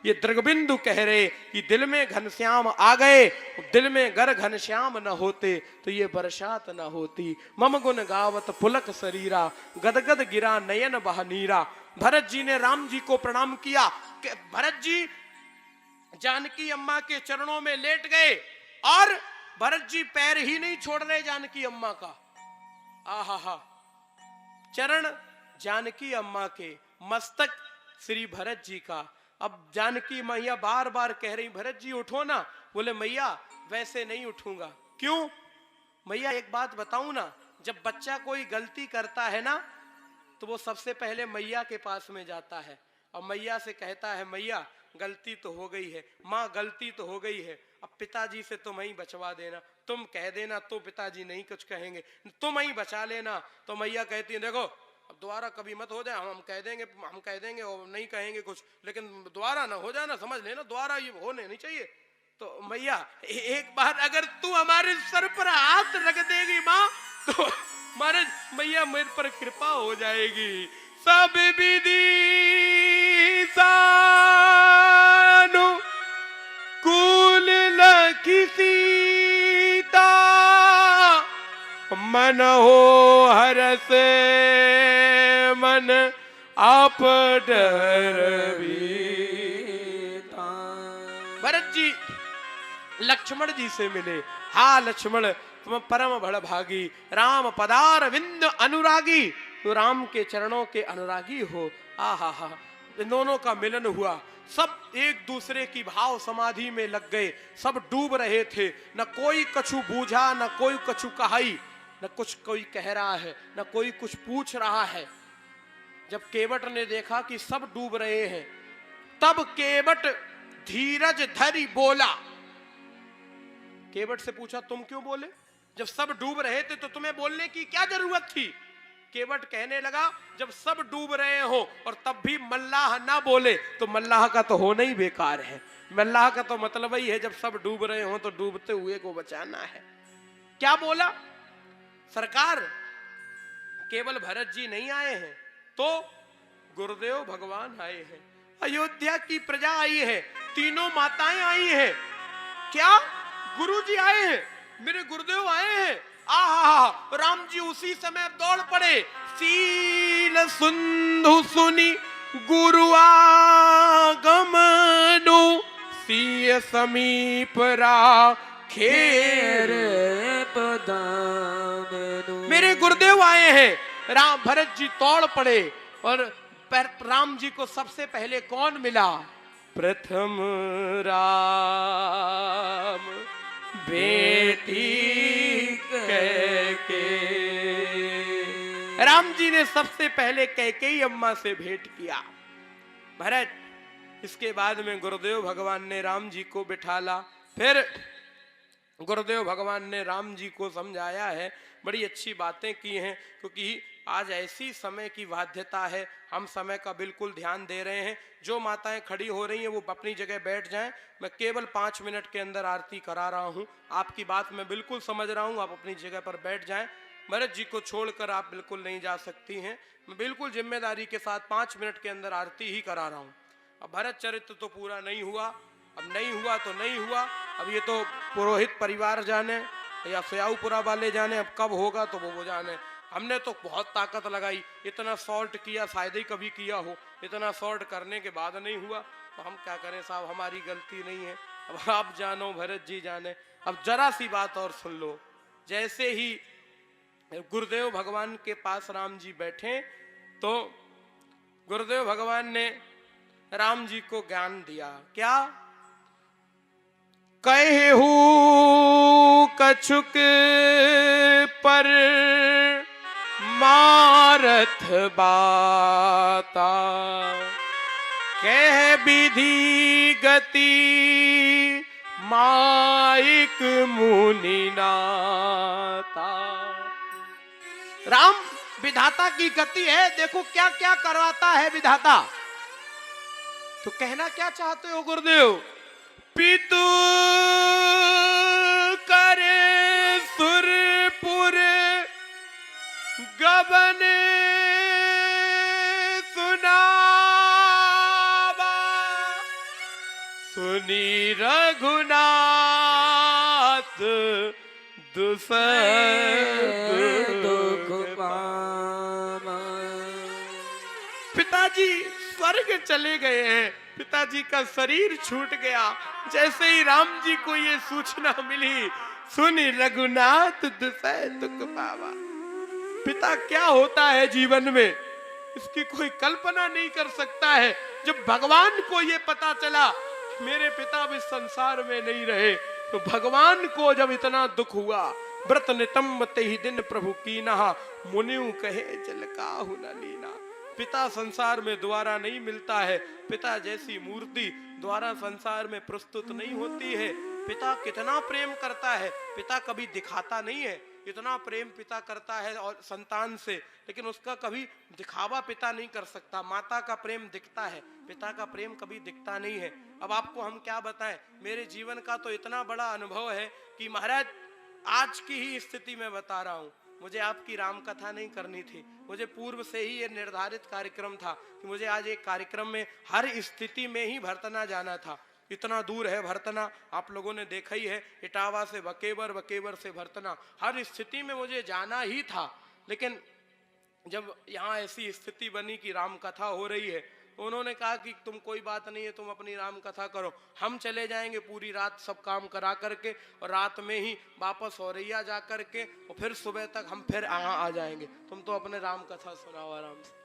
ये दृगबिंदु कह रहे कि दिल में घनश्याम आ गए, दिल में गर घनश्याम न होते तो ये बरसात न होती। मम गुण गावत पुलक शरीरा, गदगद गिरा नयन बह नीरा। भरत जी ने राम जी को प्रणाम किया। भरत जी जानकी अम्मा के चरणों में लेट गए और भरत जी पैर ही नहीं छोड़ रहे जानकी अम्मा का। आहा, चरण जानकी अम्मा के, मस्तक श्री भरत जी का। अब जानकी मैया बार बार कह रही भरत जी उठो ना। बोले मैया वैसे नहीं उठूंगा। क्यों? मैया एक बात बताऊं ना, जब बच्चा कोई गलती करता है ना तो वो सबसे पहले मैया के पास में जाता है और मैया से कहता है मैया गलती तो हो गई है, माँ गलती तो हो गई है, अब पिताजी से तुम ही बचवा देना, तुम कह देना तो पिताजी नहीं कुछ कहेंगे, तुम ही बचा लेना। तो मैया कहती है देखो अब दोबारा कभी मत हो जाए, हम कह देंगे और नहीं कहेंगे कुछ, लेकिन दोबारा ना हो जाए ना, समझ लेना, दोबारा ये होने नहीं चाहिए। तो मैया एक बार अगर तू हमारे सर पर हाथ रख देगी माँ तो महाराज मैया मेरे पर कृपा हो जाएगी। सब विधि सानु कुल लखी सीता, मन हो हरस मन आप डर बीता। भरत जी लक्ष्मण जी से मिले। हा लक्ष्मण तुम परम बड़ भागी, राम पदार विंद अनुरागी, तो राम के चरणों के अनुरागी हो। आहा हा, इन दोनों का मिलन हुआ। सब एक दूसरे की भाव समाधि में लग गए, सब डूब रहे थे। न कोई कछु बूझा, न कोई कछु कहाई, न कुछ कोई कह रहा है, न कोई कुछ पूछ रहा है। जब केवट ने देखा कि सब डूब रहे हैं, तब केवट धीरज धरि बोला। केवट से पूछा तुम क्यों बोले? जब सब डूब रहे थे तो तुम्हें बोलने की क्या जरूरत थी? केवट कहने लगा जब सब डूब रहे हो और तब भी मल्लाह ना बोले तो मल्लाह का तो होना ही बेकार है। मल्लाह का तो मतलब ही है जब सब डूब रहे हो तो डूबते हुए को बचाना है। क्या बोला? सरकार केवल भरत जी नहीं आए हैं तो गुरुदेव भगवान आए हैं, अयोध्या की प्रजा आई है, तीनों माताएं आई हैं। क्या गुरु जी आए हैं? मेरे गुरुदेव आए हैं। आहा, राम जी उसी समय दौड़ पड़े। सील सुंधु सुनी गुरु आगमनु, सीय समीप राखेर पदामनु। मेरे गुरुदेव आए हैं। राम भरत जी दौड़ पड़े और राम जी को सबसे पहले कौन मिला? प्रथम राम बेटी कैके। राम जी ने सबसे पहले कैकेयी अम्मा से भेंट किया। भरत इसके बाद में गुरुदेव भगवान ने राम जी को बिठाला। फिर गुरुदेव भगवान ने राम जी को समझाया है, बड़ी अच्छी बातें की हैं, क्योंकि आज ऐसी समय की बाध्यता है, हम समय का बिल्कुल ध्यान दे रहे हैं। जो माताएं खड़ी हो रही हैं वो अपनी जगह बैठ जाएं। मैं केवल 5 मिनट के अंदर आरती करा रहा हूं। आपकी बात मैं बिल्कुल समझ रहा हूं, आप अपनी जगह पर बैठ जाएं। भरत जी को छोड़कर आप बिल्कुल नहीं जा सकती हैं। मैं बिल्कुल जिम्मेदारी के साथ 5 मिनट के अंदर आरती ही करा रहा हूं। अब भरत चरित्र तो पूरा नहीं हुआ, अब नहीं हुआ तो नहीं हुआ। अब ये तो पुरोहित परिवार जाने या सयाऊपुरा वाले जाने, अब कब होगा तो वो जाने। हमने तो बहुत ताकत लगाई, इतना सॉल्ट किया, शायद ही कभी किया हो, इतना सॉल्ट करने के बाद नहीं हुआ तो हम क्या करें साहब, हमारी गलती नहीं है। अब आप जानो, भरत जी जाने। अब जरा सी बात और सुन लो। जैसे ही गुरुदेव भगवान के पास राम जी बैठे तो गुरुदेव भगवान ने राम जी को ज्ञान दिया। क्या? कहू कछुक पर मारथ बाता, कह विधि गति माइक मुनि नाता। राम विधाता की गति है, देखो क्या क्या करवाता है विधाता। तो कहना क्या चाहते हो गुरुदेव? पितु करे सुरपुर गबन सुनावा, सुनी रघुनाथ दुख पावा। पिताजी स्वर्ग चले गए हैं, पिताजी का शरीर छूट गया। जैसे ही राम जी को ये सूचना मिली, सुनी रघुनाथ दुख पावा। पिता क्या होता है जीवन में, इसकी कोई कल्पना नहीं कर सकता है। जब भगवान को ये पता चला मेरे पिता भी संसार में नहीं रहे, तो भगवान को जब इतना दुख हुआ, व्रत नितंब तेहि दिन प्रभु कीन्हा, मुनिउ कहे जल काहु न लीना। पिता संसार में दोबारा नहीं मिलता है, पिता जैसी मूर्ति दोबारा संसार में प्रस्तुत नहीं होती है। पिता कितना प्रेम करता है, पिता कभी दिखाता नहीं है। इतना प्रेम पिता करता है और संतान से, लेकिन उसका कभी दिखावा पिता नहीं कर सकता। माता का प्रेम दिखता है, पिता का प्रेम कभी दिखता नहीं है। अब आपको हम क्या बताएं, मेरे जीवन का तो इतना बड़ा अनुभव है कि महाराज आज की ही स्थिति में बता रहा हूं। मुझे आपकी राम कथा नहीं करनी थी, मुझे पूर्व से ही ये निर्धारित कार्यक्रम था कि मुझे आज एक कार्यक्रम में हर स्थिति में ही भरतना जाना था। इतना दूर है भरतना, आप लोगों ने देखा ही है, इटावा से बकेवर, बकेवर से भरतना, हर स्थिति में मुझे जाना ही था। लेकिन जब यहाँ ऐसी स्थिति बनी कि राम कथा हो रही है, तो उन्होंने कहा कि तुम कोई बात नहीं है, तुम अपनी राम कथा करो, हम चले जाएंगे पूरी रात सब काम करा करके, और रात में ही वापस औरैया जा करके, और फिर सुबह तक हम फिर यहाँ आ जाएंगे, तुम तो अपने राम कथा सुनाओ आराम से।